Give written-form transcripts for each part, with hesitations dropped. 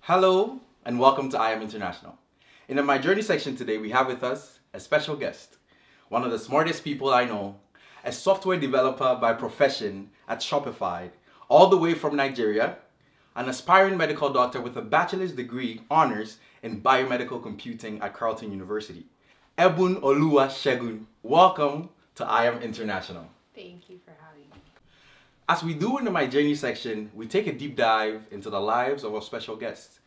Hello and welcome to I Am International. In the My Journey section today, we have with us a special guest, one of the smartest people I know, a software developer by profession at Shopify, all the way from Nigeria, an aspiring medical doctor with a bachelor's degree honors in biomedical computing at Carleton University. Ebunoluwa Segun, welcome to I Am International. Thank you for having me. As we do in the My Journey section, we take a deep dive into the lives of our special guests.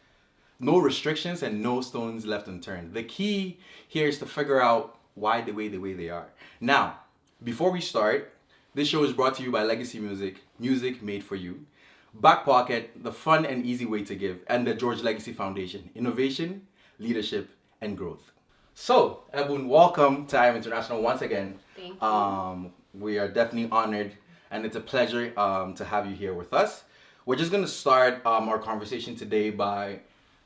No restrictions and no stones left unturned. The key here is to figure out why the way they are. Now, before we start, this show is brought to you by Legacy Music, music made for you. Back Pocket, the fun and easy way to give, and the George Legacy Foundation, innovation, leadership, and growth. So, Ebun, welcome to I Am International once again. Thank you. We are definitely honored, and it's a pleasure to have you here with us. We're just going to start our conversation today by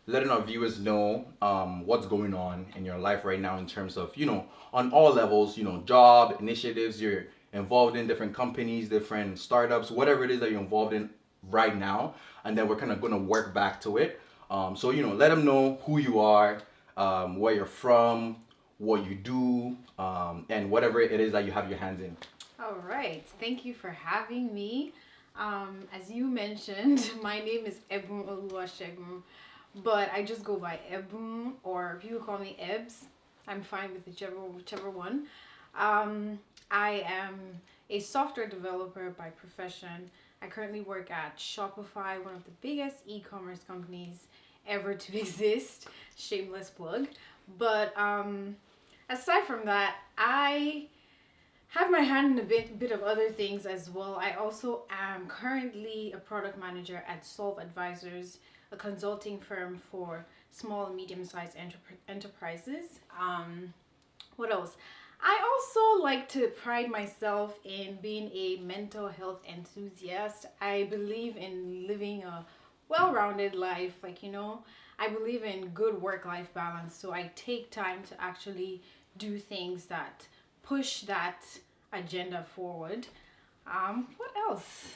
letting our viewers know what's going on in your life right now in terms of, on all levels, job, initiatives, you're involved in different companies, different startups, whatever it is that you're involved in right now. And then we're kind of going to work back to it. So, let them know who you are, where you're from, what you do, and whatever it is that you have your hands in. All right. Thank you for having me. As you mentioned, my name is Ebunoluwa Segun, but I just go by Ebun, or people call me Ebs. I'm fine with whichever one. I am a software developer by profession. I currently work at Shopify, one of the biggest e-commerce companies ever to exist. Shameless plug. But aside from that, I have my hand in a bit of other things as well. I also am currently a product manager at Solv Advisors, a consulting firm for small and medium-sized enterprises. What else? I also like to pride myself in being a mental health enthusiast. I believe in living a well-rounded life. I believe in good work-life balance. So I take time to actually do things that push that agenda forward. What else?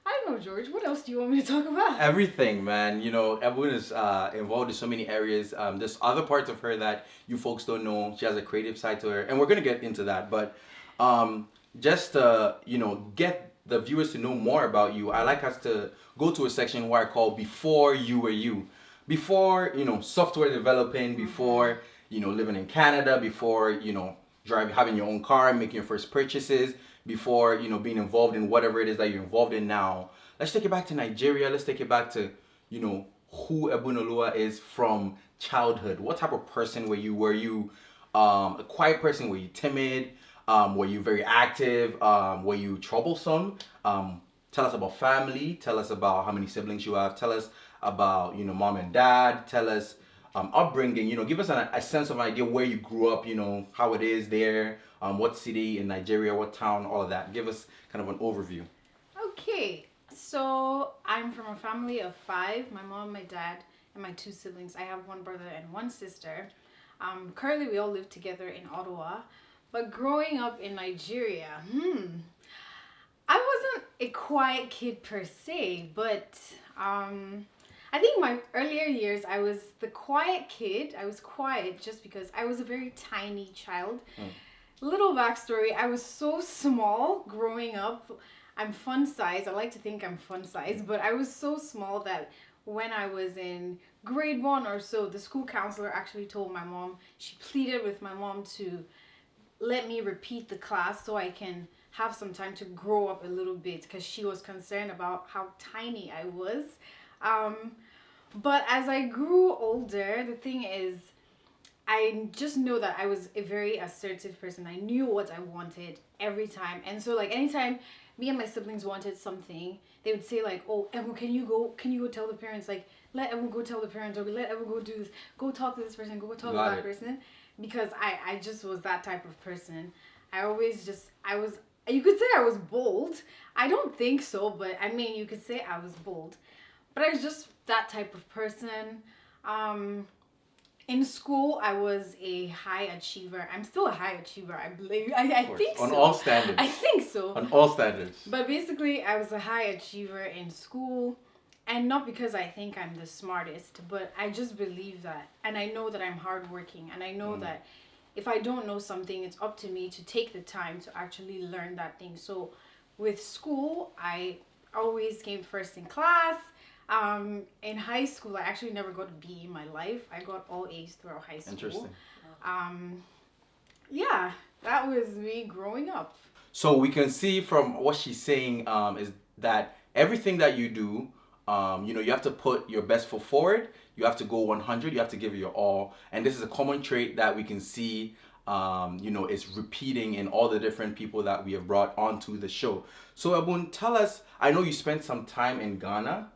I don't know, George. What else do you want me to talk about? Everything, man. Everyone is involved in so many areas. There's other parts of her that you folks don't know. She has a creative side to her, and we're gonna get into that. But just to get the viewers to know more about you, I like us to go to a section where I call "Before You Were You." Before software developing, before living in Canada, before having your own car, making your first purchases, before being involved in whatever it is that you're involved in now. Let's take it back to Nigeria. Let's take it back to who Ebunoluwa is from childhood. What type of person were you? Were you a quiet person? Were you timid? Were you very active? Were you troublesome? Tell us about family. Tell us about how many siblings you have. Tell us about mom and dad. Tell us upbringing. Give us a sense of an idea where you grew up. How it is there. What city in Nigeria, what town, all of that. Give us kind of an overview. Okay, so I'm from a family of 5. My mom, my dad, and my 2 siblings. I have one brother and one sister. Currently, we all live together in Ottawa. But growing up in Nigeria, I wasn't a quiet kid per se, but I think my earlier years, I was the quiet kid. I was quiet just because I was a very tiny child. Little backstory, I was so small growing up. I'm fun size. I like to think I'm fun size, but I was so small that when I was in grade 1 or so, the school counselor actually told my mom, she pleaded with my mom to let me repeat the class so I can have some time to grow up a little bit, because she was concerned about how tiny I was. But as I grew older, the thing is, I just know that I was a very assertive person. I knew what I wanted every time. And so anytime me and my siblings wanted something, they would say oh, Ebun, can you go tell the parents, let Ebun go tell the parents, or let Ebun go do this, go talk to this person, go talk to that person. Because I just was that type of person. You could say I was bold. I don't think so, but you could say I was bold. But I was just that type of person. In school, I was a high achiever. I'm still a high achiever, I believe. I think so. On all standards. I think so. On all standards. But basically, I was a high achiever in school. And not because I think I'm the smartest, but I just believe that. And I know that I'm hardworking. And I know that if I don't know something, it's up to me to take the time to actually learn that thing. So with school, I always came first in class. In high school, I actually never got a B in my life. I got all A's throughout high school. Interesting. Yeah, that was me growing up. So we can see from what she's saying is that everything that you do, you have to put your best foot forward. You have to go 100. You have to give it your all. And this is a common trait that we can see, is repeating in all the different people that we have brought onto the show. So Ebun, tell us. I know you spent some time in Ghana,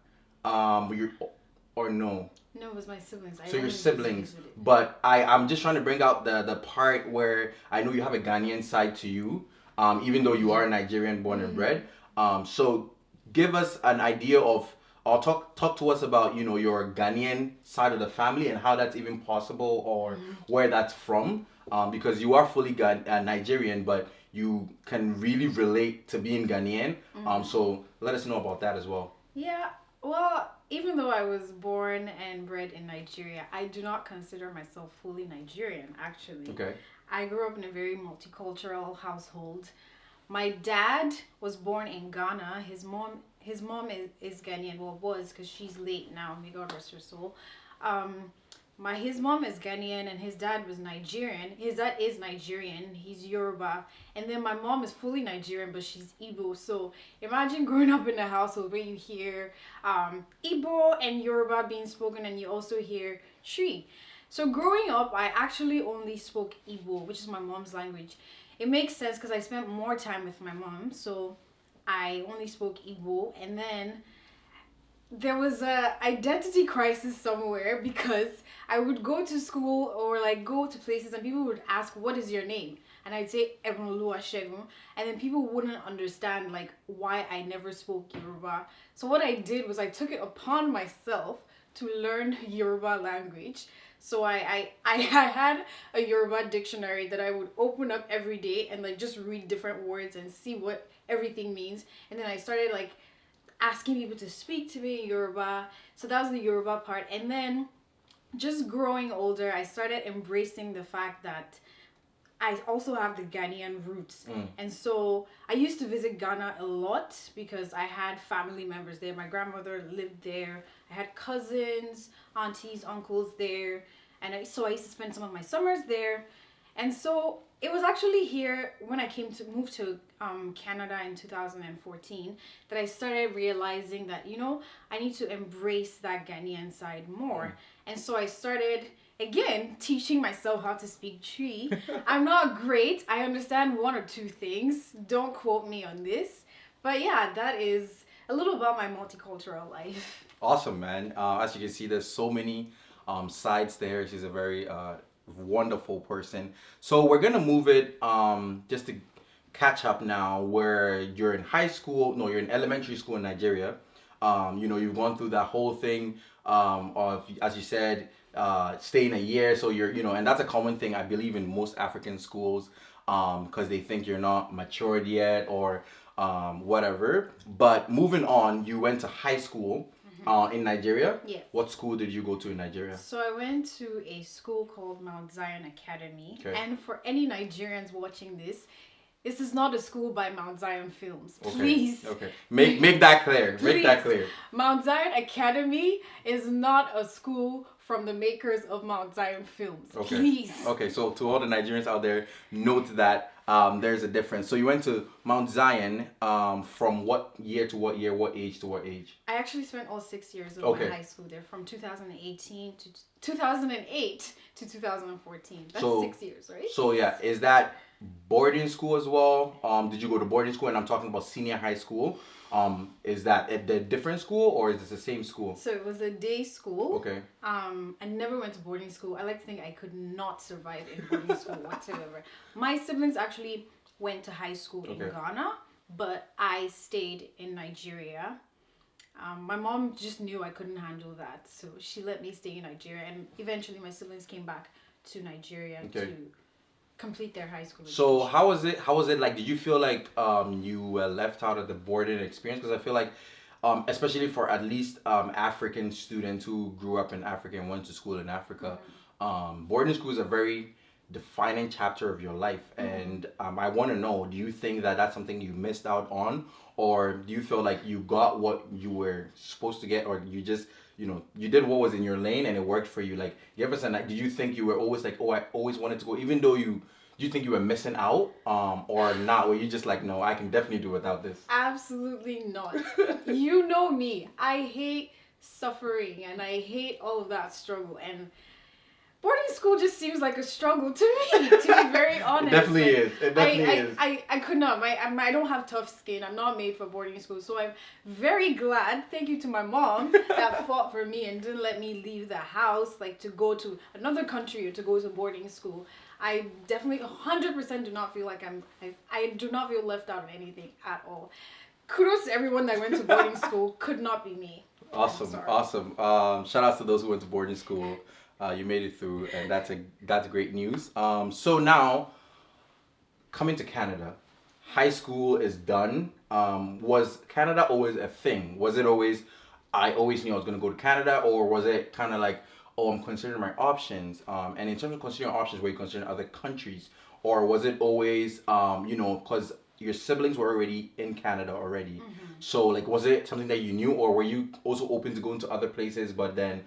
or no? No, it was my siblings. So your siblings, but I'm just trying to bring out the part where I know you have a Ghanaian side to you, even though you are Nigerian born and bred. So give us an idea of, or talk to us about your Ghanaian side of the family and how that's even possible, or where that's from, because you are fully Nigerian, but you can really relate to being Ghanaian. So let us know about that as well. Yeah, well, even though I was born and bred in Nigeria, I do not consider myself fully Nigerian, actually. Okay. I grew up in a very multicultural household. My dad was born in Ghana. His mom is Ghanaian. Well, was, because she's late now. May God rest her soul. His mom is Ghanaian and his dad was Nigerian. His dad is Nigerian. He's Yoruba. And then my mom is fully Nigerian, but she's Igbo. So imagine growing up in a household where you hear Igbo and Yoruba being spoken, and you also hear Shri. So growing up, I actually only spoke Igbo, which is my mom's language. It makes sense because I spent more time with my mom. So I only spoke Igbo. And then there was a identity crisis somewhere, because I would go to school or like go to places and people would ask, what is your name? And I'd say Ebunoluwa Segun, and then people wouldn't understand like why I never spoke Yoruba. So what I did was I took it upon myself to learn Yoruba language. So I had a Yoruba dictionary that I would open up every day and like just read different words and see what everything means. And then I started like asking people to speak to me in Yoruba. So that was the Yoruba part. And then just growing older, I started embracing the fact that I also have the Ghanaian roots. And so I used to visit Ghana a lot because I had family members there. My grandmother lived there. I had cousins, aunties, uncles there. And so I used to spend some of my summers there. And so it was actually here when I moved to Canada in 2014 that I started realizing that, I need to embrace that Ghanaian side more. And so I started, again, teaching myself how to speak Twi. I'm not great. I understand one or two things. Don't quote me on this. But yeah, that is a little about my multicultural life. Awesome, man. As you can see, there's so many sides there. She's a very wonderful person. So we're gonna move it just to catch up now, where you're in you're in elementary school in Nigeria. You've gone through that whole thing of, as you said, staying a year. So and that's a common thing I believe in most African schools, because they think you're not matured yet or whatever. But moving on, you went to high school in Nigeria. Yes. What school did you go to in Nigeria? So I went to a school called Mount Zion Academy. Okay. And for any Nigerians watching this is not a school by Mount Zion Films. Okay. Please. Okay. Make that clear. Make that clear. Mount Zion Academy is not a school from the makers of Mount Zion Films. Okay. Please. Okay, so to all the Nigerians out there, note that there's a difference. So you went to Mount Zion from what year to what year, what age to what age? I actually spent all 6 years of Okay. my high school there, from 2008 to 2014. That's So- 6 years, right? So yeah, is that boarding school as well? Did you go to boarding school? And I'm talking about senior high school. Is that a different school or is this the same school? So it was a day school. Okay. I never went to boarding school. I like to think I could not survive in boarding school whatsoever. My siblings actually went to high school in Okay. Ghana, but I stayed in Nigeria. My mom just knew I couldn't handle that, so she let me stay in Nigeria, and eventually my siblings came back to Nigeria Okay. to complete their high school So education. how was it like? Did you feel like you were left out of the boarding experience? Because I feel like especially for at least African students who grew up in Africa and went to school in Africa, boarding school is a very defining chapter of your life. And I want to know, do you think that that's something you missed out on, or do you feel like you got what you were supposed to get, or you just, you did what was in your lane and it worked for you? Like, you ever said, like, did you think you were always like, oh, I always wanted to go, even though do you think you were missing out, or not? Were you just like, no, I can definitely do without this? Absolutely not. You know me. I hate suffering and I hate all of that struggle. And boarding school just seems like a struggle to me, to be very honest. It definitely is. It definitely is. I could not. I don't have tough skin. I'm not made for boarding school. So I'm very glad, thank you to my mom, that fought for me and didn't let me leave the house, like to go to another country or to go to boarding school. I definitely 100% do not feel like I do not feel left out of anything at all. Kudos to everyone that went to boarding school. Could not be me. Awesome. Shout out to those who went to boarding school. You made it through, and that's great news. So now, coming to Canada, high school is done. Was Canada always a thing? Was it always, I always knew I was going to go to Canada, or was it kind of like, oh, I'm considering my options? And in terms of considering options, were you considering other countries? Or was it always, because your siblings were already in Canada already. So, like, was it something that you knew, or were you also open to going to other places, but then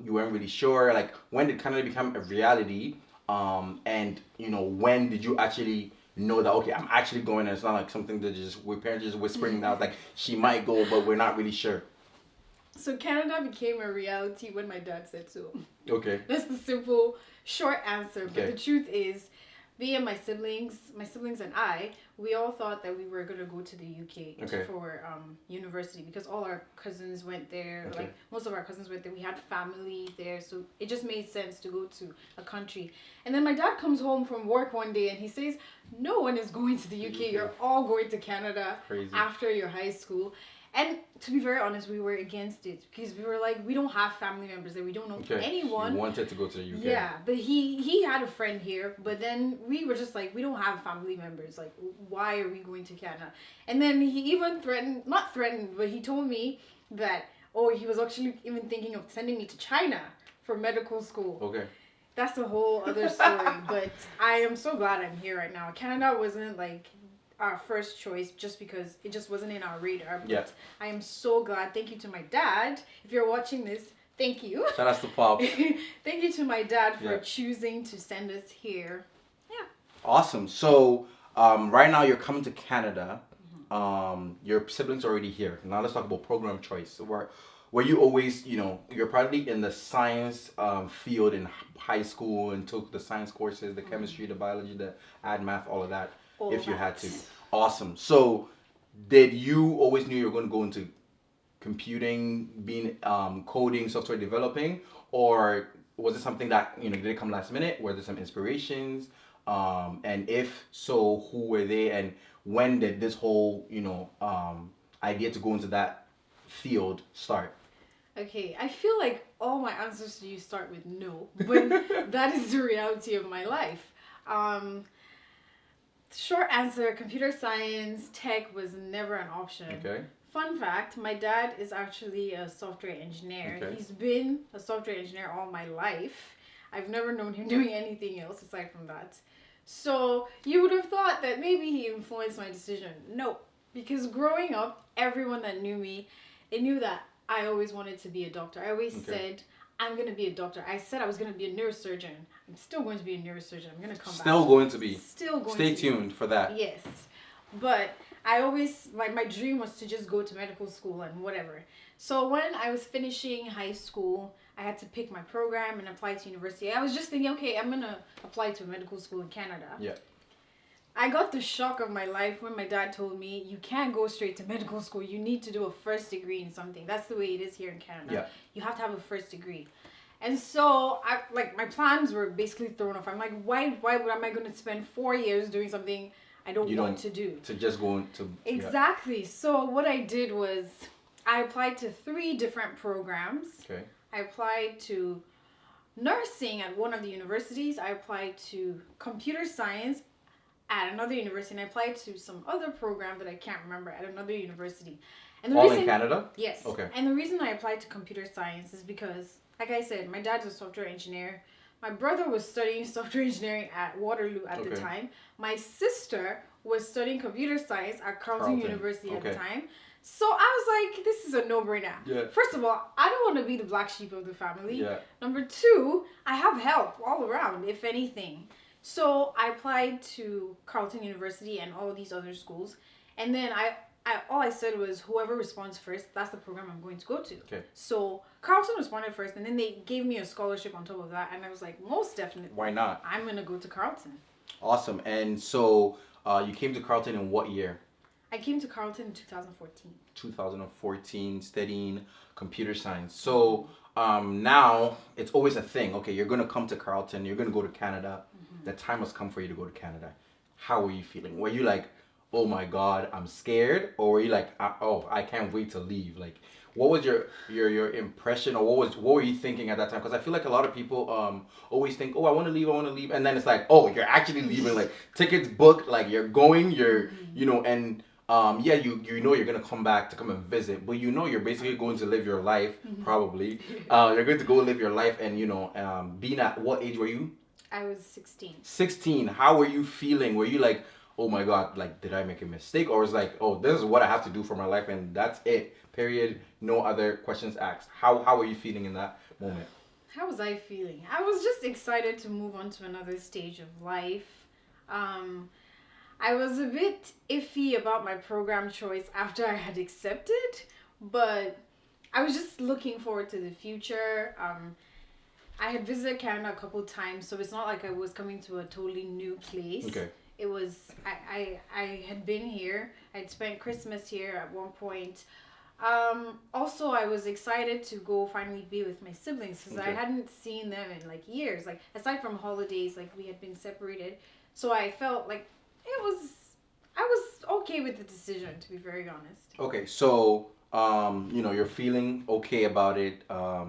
you weren't really sure? Like, when did Canada become a reality? And, when did you actually know that, okay, I'm actually going, and it's not like something that with parents just whispering now, like, she might go, but we're not really sure? So Canada became a reality when my dad said so. Okay. That's the simple, short answer. Okay. But the truth is, me and my siblings and I, we all thought that we were going to go to the UK for university, because all our cousins went there. Okay. Like, most of our cousins went there. We had family there. So it just made sense to go to a country. And then my dad comes home from work one day and he says, no one is going to the UK. You're all going to Canada. Crazy. After your high school. And to be very honest, we were against it because we were like, we don't have family members there. We don't know anyone. You wanted to go to the UK. Yeah, but he had a friend here. But then we were just like, we don't have family members. Like, why are we going to Canada? And then he even not threatened, but he told me that, he was actually even thinking of sending me to China for medical school. Okay. That's a whole other story. But I am so glad I'm here right now. Canada wasn't like our first choice just because it just wasn't in our radar. But I am so glad. Thank you to my dad. If you're watching this, thank you. Shout out to Pop. Thank you to my dad for choosing to send us here. Yeah. Awesome. So right now you're coming to Canada. Your siblings are already here. Now let's talk about program choice. Were you always, you're probably in the science field in high school and took the science courses, the chemistry, the biology, the ag math, all of that. If you had to. Awesome. So did you always knew you were going to go into computing, being coding, software developing, or was it something that, did it come last minute? Were there some inspirations? And if so, who were they, and when did this whole, idea to go into that field start? Okay, I feel like all my answers to you start with no, but that is the reality of my life. Short answer, computer science, tech was never an option. Okay. Fun fact, my dad is actually a software engineer. Okay. He's been a software engineer all my life. I've never known him doing anything else aside from that. So you would have thought that maybe he influenced my decision. No, because growing up, everyone that knew me, they knew that I always wanted to be a doctor. I always said, I'm going to be a doctor. I said I was going to be a neurosurgeon. I'm still going to be a neurosurgeon. I'm going to come back. Still going to be. Stay tuned for that. Yes. But I always, my dream was to just go to medical school and whatever. So when I was finishing high school, I had to pick my program and apply to university. I was just thinking, okay, I'm going to apply to a medical school in Canada. Yeah. I got the shock of my life when my dad told me, you can't go straight to medical school. You need to do a first degree in something. That's the way it is here in Canada. Yeah. You have to have a first degree. And so my plans were basically thrown off. I'm like, why am I going to spend 4 years doing something I don't want to do? To just go into... Exactly. Yeah. So what I did was I applied to 3 different programs. Okay. I applied to nursing at one of the universities. I applied to computer science at another university, and I applied to some other program that I can't remember at another university. And the All reason, in Canada? Yes. Okay. And the reason I applied to computer science is because, like I said, my dad's a software engineer. My brother was studying software engineering at Waterloo at the time. My sister was studying computer science at Carleton University at the time. So I was like, this is a no-brainer. Yeah. First of all, I don't want to be the black sheep of the family. Yeah. Number two, I have help all around, if anything. So I applied to Carleton University and all of these other schools. And then all I said was, whoever responds first, that's the program I'm going to go to. Okay. So Carleton responded first, and then they gave me a scholarship on top of that. And I was like, most definitely. Why not? I'm going to go to Carleton. Awesome. And so you came to Carleton in what year? I came to Carleton in 2014. 2014, studying computer science. So now it's always a thing. Okay, you're going to come to Carleton. You're going to go to Canada. Mm-hmm. The time has come for you to go to Canada. How were you feeling? Were you like, oh my God, I'm scared? Or were you like, oh, I can't wait to leave? Like, what was your impression, or what were you thinking at that time? Because I feel like a lot of people always think, oh, I want to leave, and then it's like, oh, you're actually leaving. Like, tickets booked, like you're going, you know, and yeah, you know you're gonna come back to come and visit, but you know you're basically going to live your life. Probably you're going to go live your life, and you know, being at what age were you? I was 16. 16. How were you feeling? Were you like, oh my God, like, did I make a mistake? Or was like, oh, this is what I have to do for my life, and that's it, period, no other questions asked? How were you feeling in that moment? How was I feeling? I was just excited to move on to another stage of life. I was a bit iffy about my program choice after I had accepted, but I was just looking forward to the future. I had visited Canada a couple times, so it's not like I was coming to a totally new place. Okay. It was, I had been here. I'd spent Christmas here at one point. Also, I was excited to go finally be with my siblings because I hadn't seen them in like years. Like, aside from holidays, like we had been separated. So I felt like I was okay with the decision, to be very honest. Okay, so, you know, you're feeling okay about it.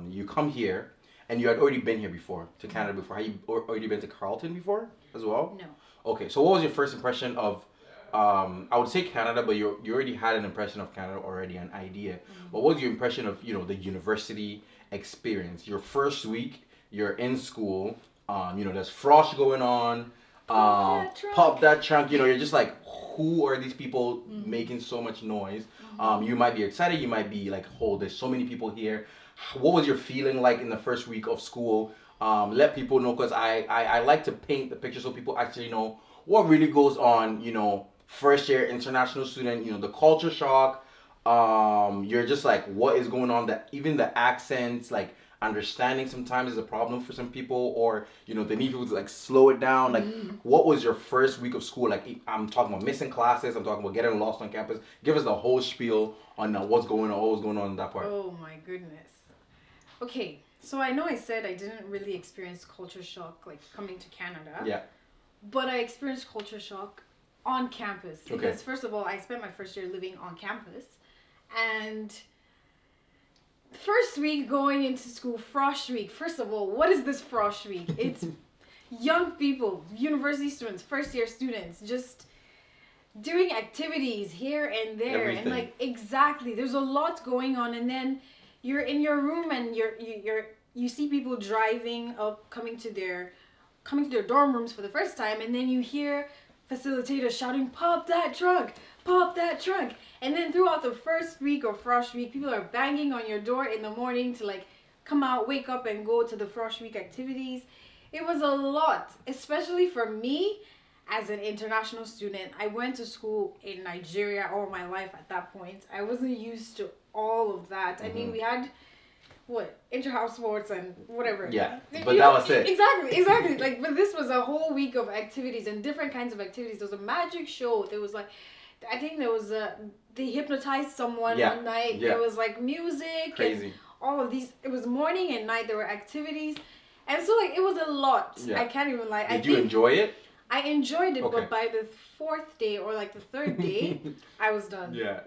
You come here, and you had already been here before, to Canada before. Have you already been to Carleton before as well? No. Okay, so what was your first impression of, I would say Canada, but you already had an impression of Canada already, an idea. What was your impression of, you know, the university experience? Your first week, you're in school, you know, there's frosh going on, pop that trunk, you know, you're just like, who are these people making so much noise? You might be excited, you might be like, oh, there's so many people here. What was your feeling like in the first week of school? Let people know, because I like to paint the picture so people actually know what really goes on, you know, first year international student, you know, the culture shock. You're just like, what is going on? That even the accents, like understanding sometimes is a problem for some people, or, you know, they need people to like slow it down. Like, what was your first week of school? Like, I'm talking about missing classes, I'm talking about getting lost on campus. Give us the whole spiel on what was going on in that part. Oh my goodness. Okay, so I know I said I didn't really experience culture shock like coming to Canada. Yeah. But I experienced culture shock on campus. Because first of all, I spent my first year living on campus. And first week going into school, frosh week. First of all, what is this frosh week? It's young people, university students, first year students, just doing activities here and there. Everything. And like, exactly, there's a lot going on. And then you're in your room and you see people driving up, coming to their dorm rooms for the first time, and then you hear facilitators shouting, pop that trunk, pop that trunk. And then throughout the first week or frosh week, people are banging on your door in the morning to like come out, wake up, and go to the frosh week activities. It was a lot, especially for me as an international student. I went to school in Nigeria all my life at that point. I wasn't used to all of that. I mean, we had inter-house sports and whatever. Yeah, but that was it. Exactly. Like, but this was a whole week of activities and different kinds of activities. There was a magic show. There was like, I think there was they hypnotized someone one night. Yeah. There was like music. Crazy. And all of these. It was morning and night. There were activities, and so like it was a lot. Yeah. I can't even lie. Did you enjoy it? I enjoyed it, but by the fourth day or like the third day, I was done. Yeah.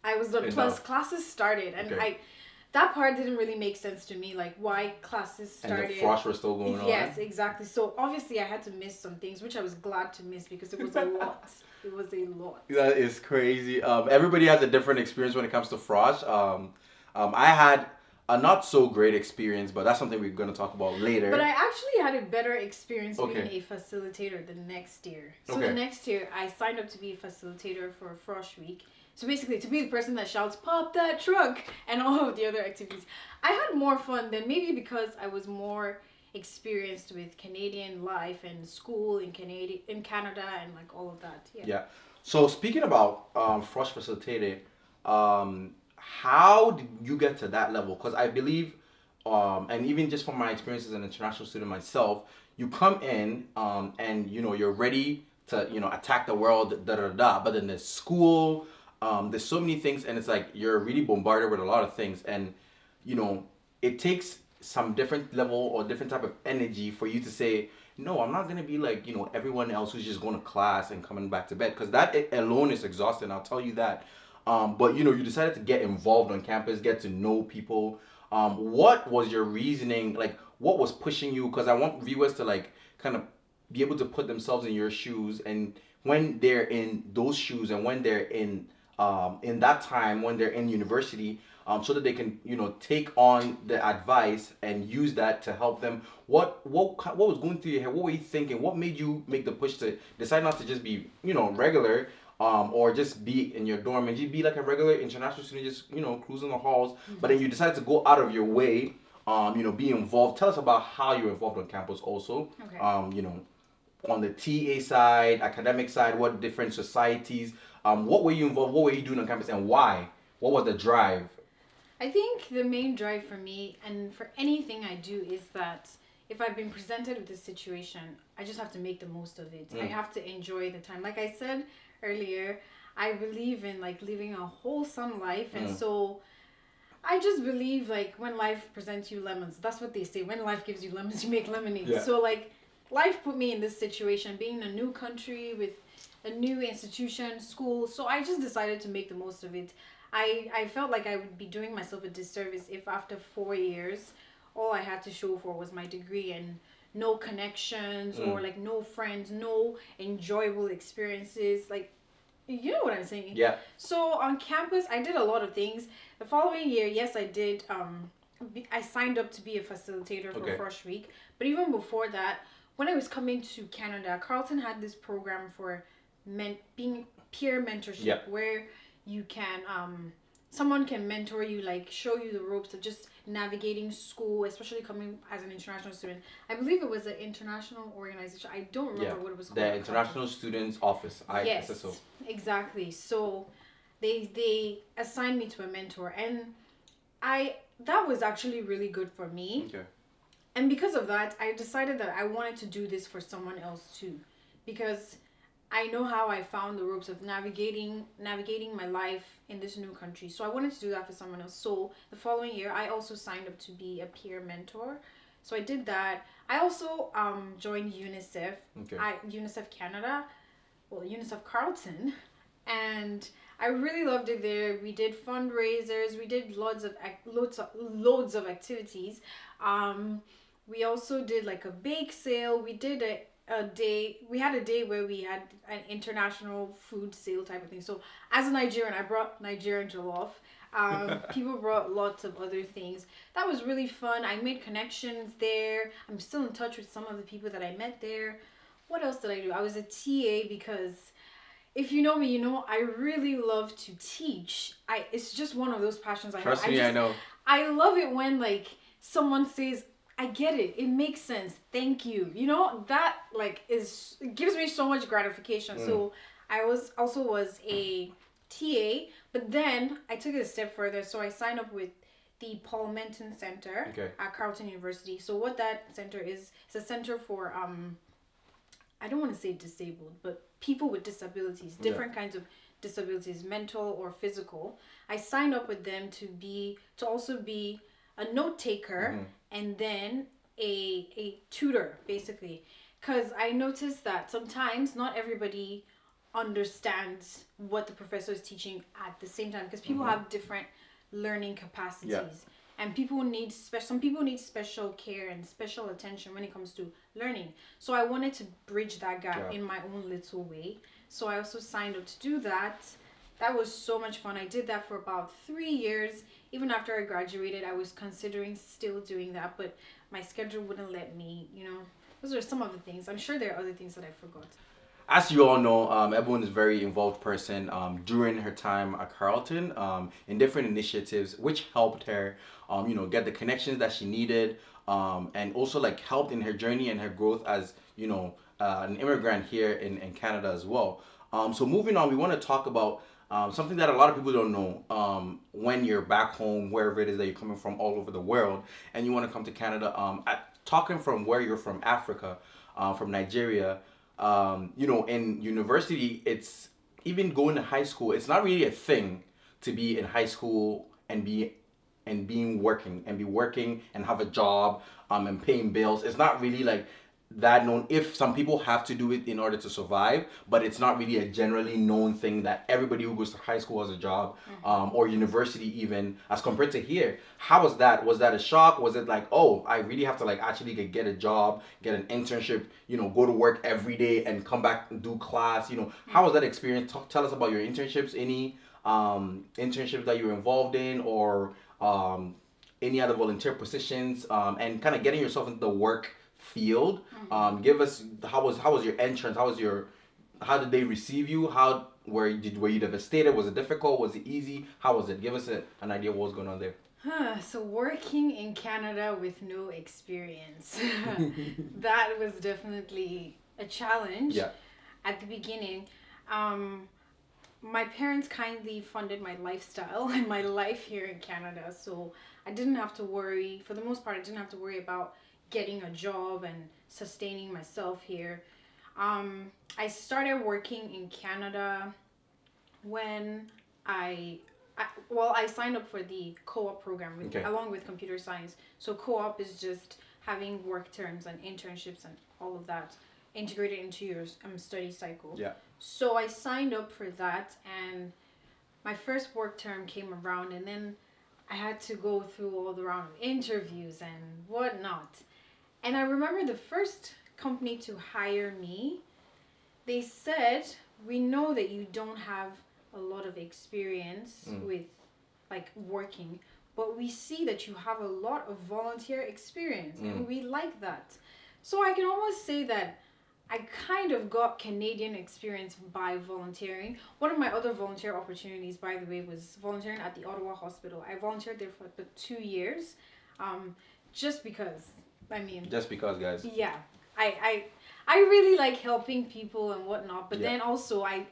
I was done. Plus classes started, and that part didn't really make sense to me, like why classes started. And the frost was still going on. Yes, exactly. So obviously I had to miss some things, which I was glad to miss because it was a lot. It was a lot. That is crazy. Everybody has a different experience when it comes to frost. I had a not so great experience, but that's something we're going to talk about later. But I actually had a better experience being Okay. a facilitator the next year. So Okay. the next year, I signed up to be a facilitator for Frosh Week. So basically, to be the person that shouts, "Pop that truck," and all of the other activities. I had more fun than maybe because I was more experienced with Canadian life and school in Canada and like all of that. Yeah. Yeah. So speaking about frost facilitator, how did you get to that level? Because I believe, and even just from my experience as an international student myself, you come in and you're ready to attack the world, da da da. But then there's school, there's so many things, and it's like you're really bombarded with a lot of things, and it takes some different level or different type of energy for you to say, no, I'm not gonna be like everyone else who's just going to class and coming back to bed, because that alone is exhausting. I'll tell you that. But you decided to get involved on campus, get to know people. What was your reasoning? Like, what was pushing you? Because I want viewers to like kind of be able to put themselves in your shoes, and when they're in those shoes, and when they're in that time when they're in university, so that they can take on the advice and use that to help them. What was going through your head? What were you thinking? What made you make the push to decide not to just be regular, or just be in your dorm and just be like a regular international student, just cruising the halls? But then you decided to go out of your way, be involved. Tell us about how you're involved on campus also. Okay. On the TA side, academic side, what different societies, what were you involved, what were you doing on campus, and why? What was the drive? I think the main drive for me and for anything I do is that if I've been presented with this situation, I just have to make the most of it. I have to enjoy the time. Like I said earlier, I believe in like living a wholesome life, and so I just believe like when life presents you lemons, that's what they say. When life gives you lemons, you make lemonade. Yeah. So like life put me in this situation, being in a new country with a new institution, school. So I just decided to make the most of it. I felt like I would be doing myself a disservice if after 4 years, all I had to show for was my degree and no connections or like no friends, no enjoyable experiences. Like, you know what I'm saying? Yeah. So on campus, I did a lot of things. The following year, yes, I did. I signed up to be a facilitator for Frosh Week. But even before that, when I was coming to Canada, Carleton had this program for being peer mentorship where you can someone can mentor you, like show you the ropes of just navigating school, especially coming as an international student. I believe it was an international organization. I don't remember what it was called. The International Students Office. Yes, SSO. exactly. So they assigned me to a mentor, and that was actually really good for me. Okay. And because of that, I decided that I wanted to do this for someone else too, because I know how I found the ropes of navigating my life in this new country. So I wanted to do that for someone else. So the following year, I also signed up to be a peer mentor. So I did that. I also joined UNICEF, UNICEF Canada, well, UNICEF Carleton, and I really loved it there. We did fundraisers. We did loads of activities. We also did like a bake sale. We did we had a day where we had an international food sale type of thing. So as a Nigerian, I brought Nigerian jollof. People brought lots of other things. That was really fun. I made connections there. I'm still in touch with some of the people that I met there. What else did I do? I was a TA because if you know me, you know I really love to teach. It's just one of those passions I have. Trust me, I know. I love it when like someone says, I get it. It makes sense. Thank you. You know, that like it gives me so much gratification. So I was a TA, but then I took it a step further. So I signed up with the Paul Menton Center at Carleton University. So what that center is, it's a center for I don't want to say disabled, but people with disabilities, different kinds of disabilities, mental or physical. I signed up with them to also be a note taker and then a tutor, basically, because I noticed that sometimes not everybody understands what the professor is teaching at the same time, because people have different learning capacities. and some people need special care and special attention when it comes to learning. So I wanted to bridge that gap in my own little way. So I also signed up to do that. That was so much fun. I did that for about 3 years. Even after I graduated, I was considering still doing that, but my schedule wouldn't let me, Those are some of the things. I'm sure there are other things that I forgot. As you all know, Ebun is a very involved person during her time at Carleton in different initiatives, which helped her, get the connections that she needed, and also like helped in her journey and her growth as, an immigrant here in Canada as well. So moving on, we want to talk about something that a lot of people don't know when you're back home, wherever it is that you're coming from all over the world, and you want to come to Canada. Talking from where you're from, Africa, from Nigeria, in university, it's even going to high school. It's not really a thing to be in high school and be working and have a job and paying bills. It's not really like that known. If some people have to do it in order to survive, but it's not really a generally known thing that everybody who goes to high school has a job, or university even, as compared to here. How was that? Was that a shock? Was it like, oh, I really have to like actually get a job, get an internship, go to work every day and come back and do class? How was that experience? Tell us about your internships, any internships that you were involved in, or any other volunteer positions, and kind of getting yourself into the work field. Give us how was your entrance? How did they receive you? Were you devastated? Was it difficult? Was it easy? How was it? Give us an idea of what was going on there. So working in Canada with no experience, that was definitely a challenge. At the beginning. My parents kindly funded my lifestyle and my life here in Canada, so I didn't have to worry. For the most part, I didn't have to worry about getting a job and sustaining myself here. I started working in Canada when I signed up for the CoOp program along with computer science. So CoOp is just having work terms and internships and all of that integrated into your study cycle. So I signed up for that, and my first work term came around, and then I had to go through all the round of interviews and whatnot. And I remember the first company to hire me, they said, we know that you don't have a lot of experience with like working, but we see that you have a lot of volunteer experience and we like that. So I can almost say that I kind of got Canadian experience by volunteering. One of my other volunteer opportunities, by the way, was volunteering at the Ottawa Hospital. I volunteered there for 2 years, just because. Just because, guys. Yeah, I really like helping people and whatnot, but then also I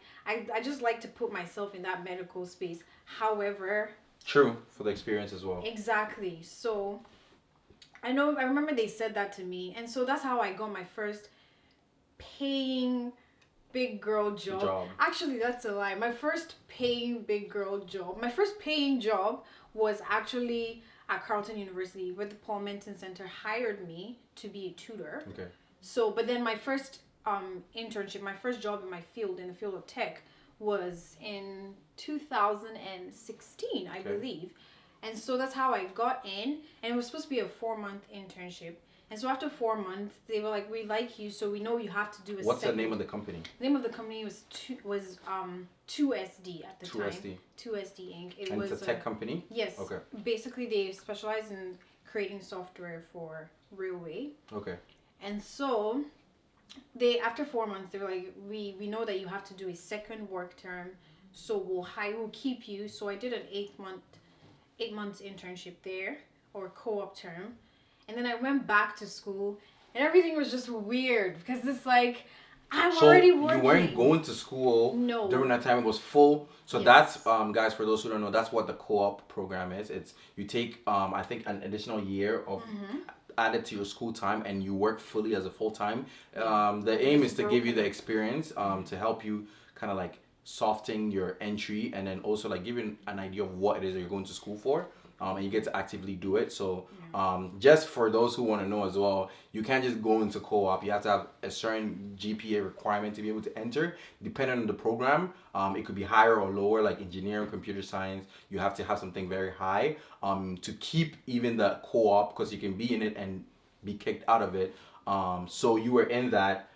just like to put myself in that medical space. However, true for the experience as well. Exactly. So I remember they said that to me, and so that's how I got my first paying big girl job. Actually, that's a lie. My first paying big girl job. My first paying job was actually at Carleton University, where the Paul Menton Center hired me to be a tutor. Okay. So, but then my first internship, my first job in the field of tech, was in 2016, I believe. And so that's how I got in, and it was supposed to be a 4-month internship. And so after 4 months, they were like, "We like you, so we know you have to do a." What's the name of the company? The name of the company was 2SD at the time. 2SD Inc. It's a tech company? Yes. Okay. Basically, they specialize in creating software for railway. Okay. And so, after 4 months, they were like, "We know that you have to do a second work term, so we'll keep you." So I did an 8 months internship there, or co-op term. And then I went back to school, and everything was just weird because it's like, I'm already working. You weren't going to school during that time. It was full. So that's, guys, for those who don't know, that's what the co-op program is. It's you take, I think, an additional year of added to your school time, and you work fully as a full-time. The aim is to give you the experience to help you kind of like soften your entry, and then also like give you an idea of what it is that you're going to school for. and you get to actively do it. So just for those who want to know as well, you can't just go into co-op. You have to have a certain GPA requirement to be able to enter. Depending on the program, it could be higher or lower, like engineering, computer science. You have to have something very high to keep even the co-op, because you can be in it and be kicked out of it. So you were in that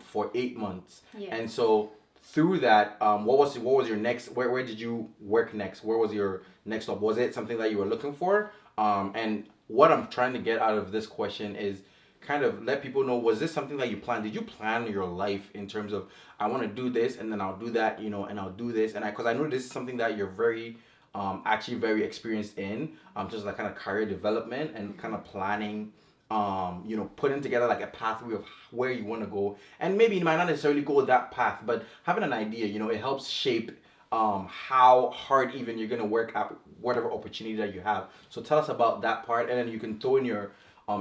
for 8 months. Yes. And so through that, what was your next? Where did you work next? Where was your next stop? Was it something that you were looking for? And what I'm trying to get out of this question is kind of let people know, was this something that you planned? Did you plan your life in terms of, I want to do this and then I'll do that, and I'll do this, and because I know this is something that you're very actually very experienced in, just like kind of career development and kind of planning, putting together like a pathway of where you want to go, and maybe you might not necessarily go that path, but having an idea, it helps shape how hard even you're gonna work at whatever opportunity that you have. So tell us about that part, and then you can throw in your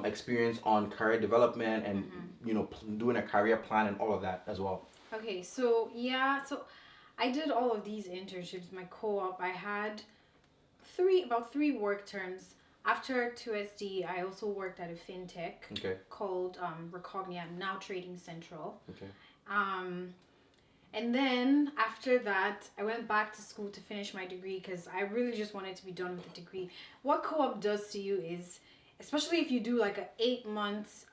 experience on career development and doing a career plan and all of that as well. Okay, so I did all of these internships. My co-op, I had about three work terms. After 2SD, I also worked at a fintech called Recognia. I'm now trading Central. Okay. And then after that, I went back to school to finish my degree because I really just wanted to be done with the degree. What co-op does to you is, especially if you do like a 8 months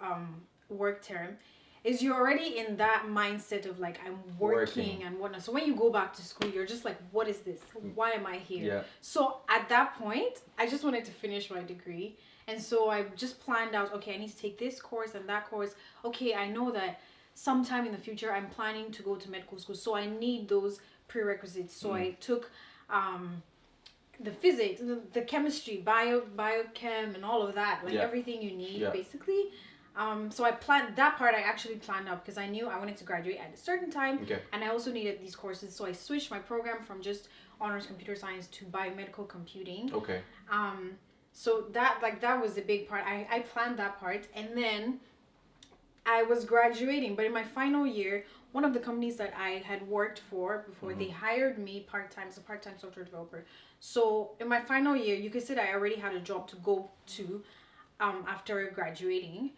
work term, is you're already in that mindset of like, I'm working and whatnot. So when you go back to school, you're just like, what is this? Why am I here? Yeah. So at that point, I just wanted to finish my degree. And so I just planned out, okay, I need to take this course and that course. Okay, I know that sometime in the future, I'm planning to go to medical school. So I need those prerequisites. So I took the physics, the chemistry, biochem, and all of that. Like everything you need, basically. So I planned that part. I actually planned out because I knew I wanted to graduate at a certain time, and I also needed these courses. So I switched my program from just honors computer science to biomedical computing. Okay. So that was a big part. I planned that part, and then I was graduating. But in my final year, one of the companies that I had worked for before, they hired me part-time as a part-time software developer. So in my final year, you could say that I already had a job to go to after graduating.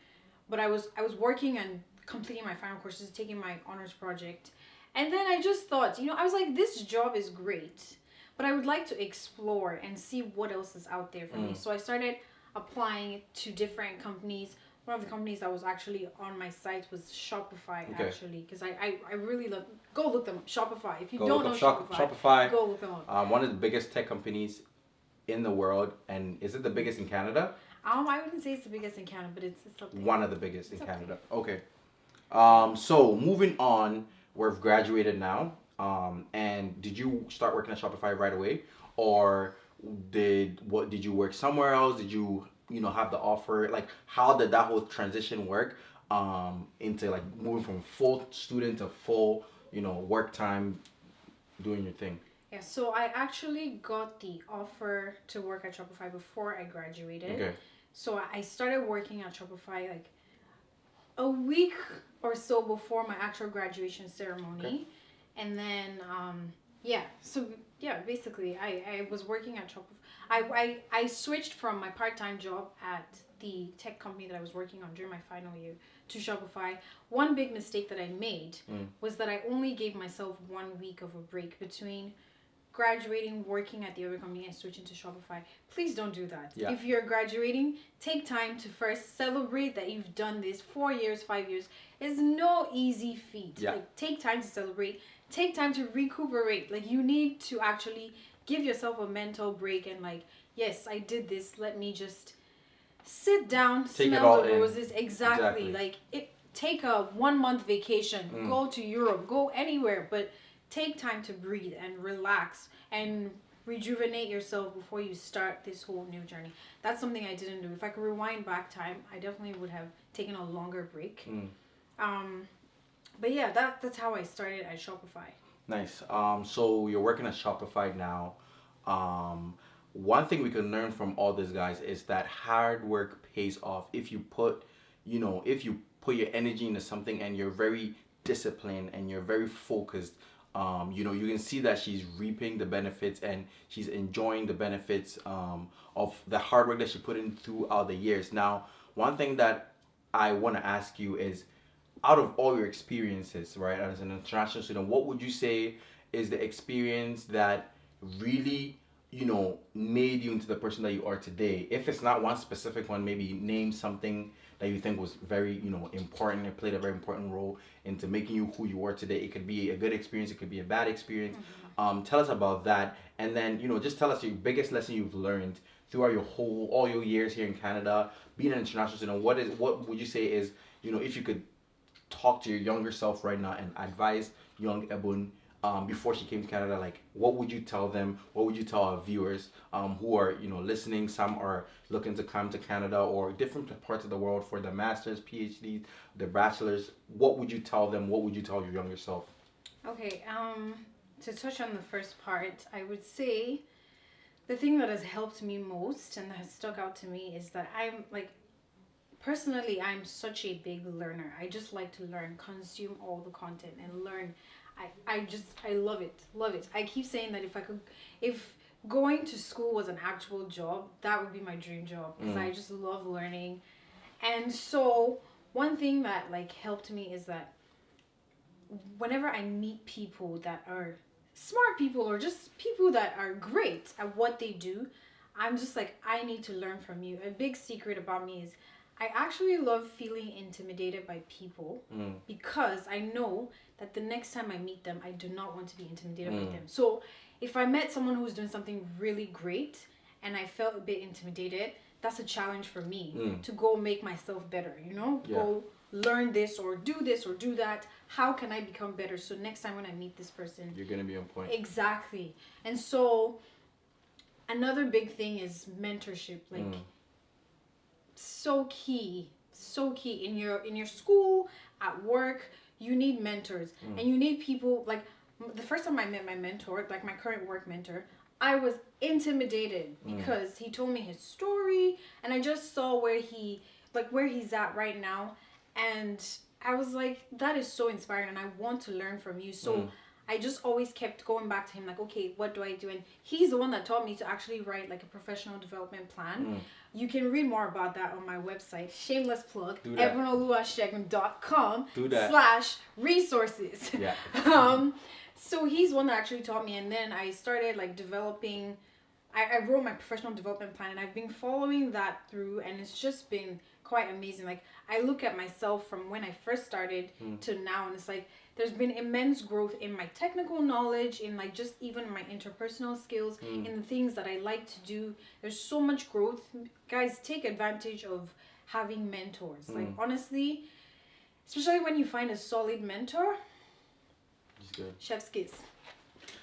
But I was working and completing my final courses, taking my honors project. And then I just thought, I was like, this job is great, but I would like to explore and see what else is out there for me. So I started applying to different companies. One of the companies that was actually on my site was Shopify, actually, because I really love, go look them up, Shopify. If you don't know Shopify, go look them up. One of the biggest tech companies in the world, and is it the biggest in Canada? I wouldn't say it's the biggest in Canada, but it's up there. One of the biggest in Canada. Okay. So moving on, we've graduated now. And did you start working at Shopify right away, or did you work somewhere else? Did you have the offer? Like, how did that whole transition work into like moving from full student to full work time, doing your thing? Yeah, so I actually got the offer to work at Shopify before I graduated. Okay. So I started working at Shopify like a week or so before my actual graduation ceremony. Okay. And then, basically I was working at Shopify. I switched from my part-time job at the tech company that I was working on during my final year to Shopify. One big mistake that I made was that I only gave myself 1 week of a break between graduating, working at the other company, and switching to Shopify. Please don't do that. Yeah. If you're graduating, take time to first celebrate that you've done this 4 years, 5 years. It's no easy feat. Yeah. Like, take time to celebrate. Take time to recuperate. Like, you need to actually give yourself a mental break and like, yes, I did this. Let me just sit down, smell the roses. Exactly. Like, take a 1 month vacation. Go to Europe. Go anywhere. But take time to breathe and relax and rejuvenate yourself before you start this whole new journey. That's something I didn't do. If I could rewind back time, I definitely would have taken a longer break. But yeah, that's how I started at Shopify. Nice. So you're working at Shopify now. One thing we can learn from all these guys is that hard work pays off. If you put your energy into something and you're very disciplined and you're very focused, You can see that she's reaping the benefits and she's enjoying the benefits of the hard work that she put in throughout the years. Now, one thing that I want to ask you is, out of all your experiences, right, as an international student, what would you say is the experience that really, made you into the person that you are today? If it's not one specific one, maybe name something that you think was very, important. It played a very important role into making you who you are today. It could be a good experience, it could be a bad experience. Tell us about that, and then just tell us your biggest lesson you've learned throughout all your years here in Canada, being an international student. What would you say is, if you could talk to your younger self right now and advise young Ebun before she came to Canada, like what would you tell them? What would you tell our viewers who are listening? Some are looking to come to Canada or different parts of the world for the masters, PhDs, the bachelors. What would you tell them? What would you tell your younger self? Okay, to touch on the first part, I would say the thing that has helped me most and that has stuck out to me is that personally, I'm such a big learner. I just like to learn, consume all the content and learn. I love it. Love it. I keep saying that if going to school was an actual job, that would be my dream job because I just love learning. And so one thing that helped me is that whenever I meet people that are smart people or just people that are great at what they do, I'm just I need to learn from you. A big secret about me is I actually love feeling intimidated by people because I know that the next time I meet them, I do not want to be intimidated by them. So if I met someone who's doing something really great and I felt a bit intimidated, that's a challenge for me to go make myself better, go learn this or do that. How can I become better? So next time when I meet this person, you're going to be on point. Exactly. And so another big thing is mentorship. So key in your school, at work. You need mentors and you need people. The first time I met my mentor, my current work mentor, I was intimidated because he told me his story and I just saw where he's at right now, and I was like, that is so inspiring and I want to learn from you. So I just always kept going back to him, okay, what do I do? And he's the one that taught me to actually write a professional development plan. You can read more about that on my website. Shameless plug. Ebunoluwasegun.com /resources. Yeah. So he's one that actually taught me, and then I started developing. I wrote my professional development plan, and I've been following that through, and it's just been quite amazing. I look at myself from when I first started to now, and it's there's been immense growth in my technical knowledge, in just even my interpersonal skills, in the things that I like to do. There's so much growth. Guys, take advantage of having mentors. Honestly, especially when you find a solid mentor, it's good. Chef's kiss.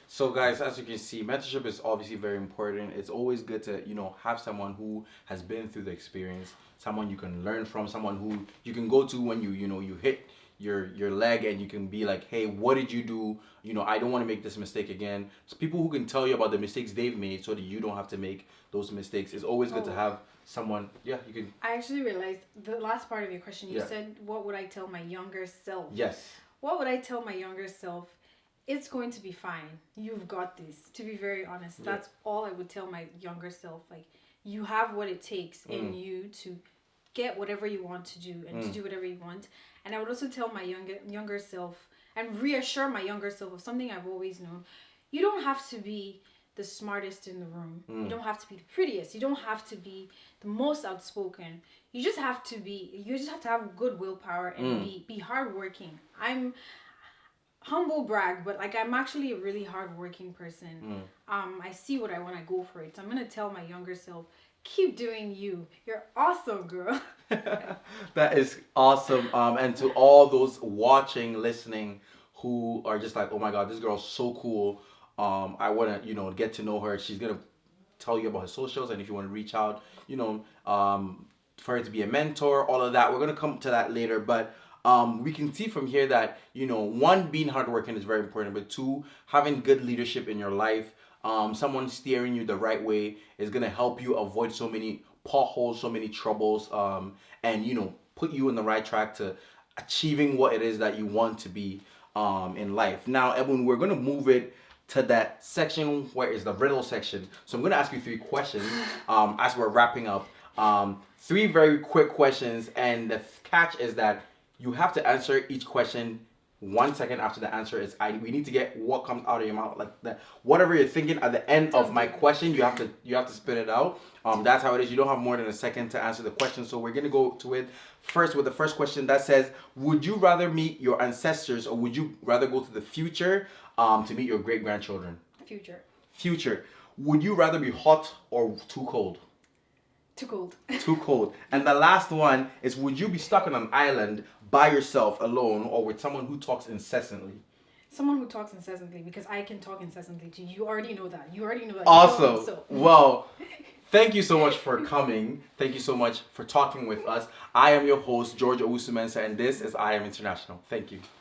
So guys, as you can see, mentorship is obviously very important. It's always good to, have someone who has been through the experience, someone you can learn from, someone who you can go to when you hit your leg and you can be like, hey, what did you do? I don't want to make this mistake again. So people who can tell you about the mistakes they've made so that you don't have to make those mistakes. It's always good to have someone. Yeah, you can. I actually realized the last part of your question, you said, what would I tell my younger self? Yes. What would I tell my younger self? It's going to be fine. You've got this. To be very honest, that's all I would tell my younger self. You have what it takes in you to get whatever you want to do and to do whatever you want. And I would also tell my younger self and reassure my younger self of something I've always known. You don't have to be the smartest in the room. You don't have to be the prettiest. You don't have to be the most outspoken. You just have to have good willpower and be hardworking. I'm humble brag, but I'm actually a really hardworking person. I see what I want to go for it. So I'm gonna tell my younger self, keep doing you. You're awesome, girl. That is awesome. And to all those watching, listening, who are just oh my God, this girl's so cool. I want to, get to know her. She's gonna tell you about her socials, and if you want to reach out, for her to be a mentor, all of that. We're gonna come to that later, but we can see from here that one, being hardworking is very important, but two, having good leadership in your life, someone steering you the right way is gonna help you avoid so many potholes, so many troubles, and put you in the right track to achieving what it is that you want to be. in life. Now, Ebun, we're gonna move it to that section where is the riddle section. So I'm gonna ask you 3 questions as we're wrapping up. 3 very quick questions, and the catch is that you have to answer each question 1 second after the answer is we need to get what comes out of your mouth, like that whatever you're thinking at the end of my question, you have to spit it out. That's how it is. You don't have more than a second to answer the question. So we're gonna go to it first with the first question that says, would you rather meet your ancestors or would you rather go to the future to meet your great grandchildren? Future. Would you rather be hot or too cold? Too cold. Too cold. And the last one is, would you be stuck on an island by yourself alone or with someone who talks incessantly? Someone who talks incessantly, because I can talk incessantly too. You already know that. Awesome. Well, thank you so much for coming. Thank you so much for talking with us. I am your host, George Owusu-Mensah, and this is I Am International. Thank you.